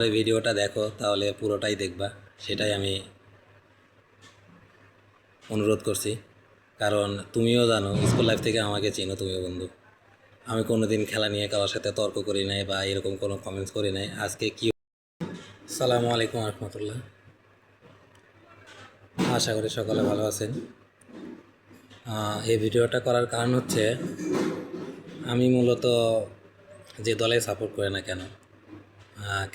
এই ভিডিওটা দেখো তাহলে পুরোটাই দেখবা, সেটাই আমি অনুরোধ করছি। কারণ তুমিও জানো, স্কুল লাইফ থেকে আমাকে চিনো তুমিও বন্ধু, আমি কোনো দিন খেলা নিয়ে কারোর সাথে তর্ক করি নাই বা এরকম কোনো কমেন্টস করি নাই। আজকে কি, আসসালামু আলাইকুম রহমতুল্লাহ, আশা করি সকলে ভালো আছেন। এই ভিডিওটা করার কারণ হচ্ছে, আমি মূলত যে দলে সাপোর্ট করে না কেন,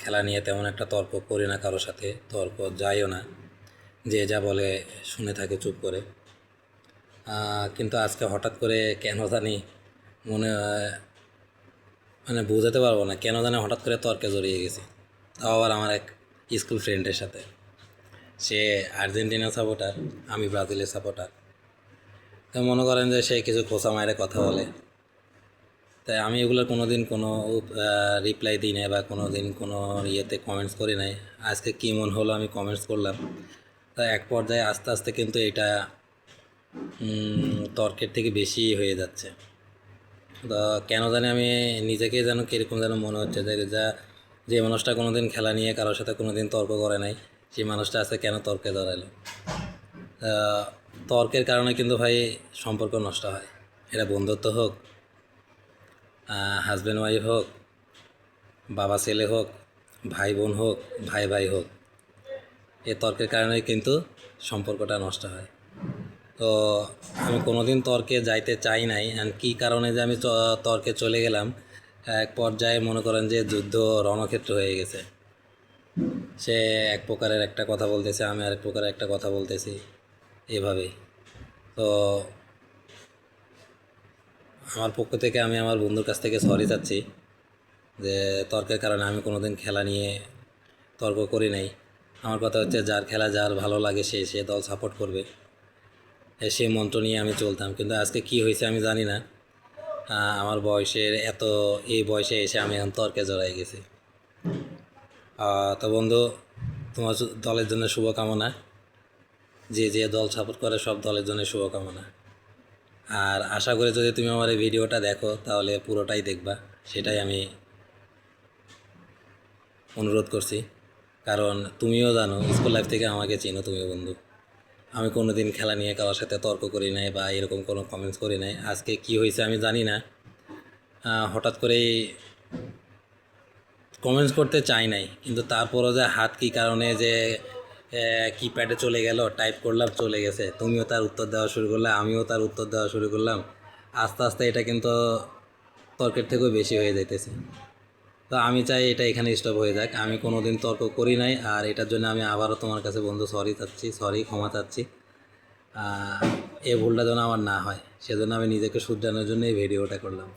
খেলা নিয়ে তেমন একটা তর্ক করি না কারোর সাথে, তর্ক যাইও না, যে যা বলে শুনে থাকে চুপ করে। কিন্তু আজকে হঠাৎ করে কেন জানি মনে মানে বোঝাতে পারবো না, কেন জানি হঠাৎ করে তর্কে জড়িয়ে গেছি, তাও আবার আমার এক স্কুল ফ্রেন্ডের সাথে। সে আর্জেন্টিনা সাপোর্টার, আমি ব্রাজিলের সাপোর্টার। তো মনে করেন যে সে কিছু খোঁচা মায়ের কথা বলে, তাই আমি এগুলোর কোনো দিন কোনো রিপ্লাই দিই নাই বা কোনো দিন কোনো ইয়েতে কমেন্টস করি নাই। আজকে কী মন হলো আমি কমেন্টস করলাম। তা এক পর্যায়ে আস্তে আস্তে কিন্তু এটা তর্কের থেকে বেশি হয়ে যাচ্ছে। তো কেন জানি আমি নিজেকেই যেন কীরকম যেন মনে হচ্ছে যে মানুষটা কোনো দিন খেলা নিয়ে কারোর সাথে কোনো দিন তর্ক করে নাই, সেই মানুষটা আজকে কেন তর্কে দাঁড়ালো। তর্কের কারণে কিন্তু ভাই সম্পর্ক নষ্ট হয়, এটা বন্ধুত্ব হোক, হাজব্যান্ড ওয়াইফ হোক, বাবা ছেলে হোক, ভাই বোন হোক, ভাই ভাই হোক, এই তর্কের কারণেই কিন্তু সম্পর্কটা নষ্ট হয়। তো আমি কোনো দিন তর্কে যাইতে চাই নাই। অ্যান্ড কী কারণে যে আমি তর্কে চলে গেলাম, এক পর্যায়ে মনে করেন যে যুদ্ধ রণক্ষেত্র হয়ে গেছে। সে এক প্রকারের একটা কথা বলতেছে, আমি আরেক প্রকারের একটা কথা বলতেছি, এভাবেই। তো আমার পক্ষ থেকে আমি আমার বন্ধুর কাছ থেকে সরি চাচ্ছি, যে তর্কের কারণে আমি কোনো দিন খেলা নিয়ে তর্ক করি নাই। আমার কথা হচ্ছে, যার খেলা যার ভালো লাগে সে দল সাপোর্ট করবে, সেই মন্ত্র নিয়ে আমি চলতাম। কিন্তু আজকে কি হয়েছে আমি জানি না, আমার বয়সের এই বয়সে এসে আমি এখন তর্কে জড়াই গেছি। তো বন্ধু, তোমার দলের জন্য শুভকামনা, যে দল সাপোর্ট করে সব দলের জন্য শুভকামনা। আর আশা করি যদি তুমি আমার এই ভিডিওটা দেখো তাহলে পুরোটাই দেখবা, সেটাই আমি অনুরোধ করছি। কারণ তুমিও জানো, স্কুল লাইফ থেকে আমাকে চিনো তুমিও বন্ধু, আমি কোনো দিন খেলা নিয়ে কারোর সাথে তর্ক করি নাই বা এরকম কোনো কমেন্টস করি নাই। আজকে কি হয়েছে আমি জানি না, হঠাৎ করেই কমেন্টস করতে চাই নাই, কিন্তু তারপরও যে হাত কী কারণে যে কিপ্যাডে চলে গেল, টাইপ করলাম চলে গেছে, তুমিও তার উত্তর দেওয়া শুরু করলে, আমিও তার উত্তর দেওয়া শুরু করলাম। আস্তে আস্তে এটা কিন্তু তর্কের থেকেও বেশি হয়ে যাইতেছে। তো আমি চাই এটা এখানে স্টপ হয়ে যাক। আমি কোনো দিন তর্ক করি নাই, আর এটার জন্য আমি আবারও তোমার কাছে বন্ধু ক্ষমা চাচ্ছি। এই ভুলটা যেন আমার না হয়, সেজন্য আমি নিজেকে শুধরানোর জন্য এই ভিডিওটা করলাম।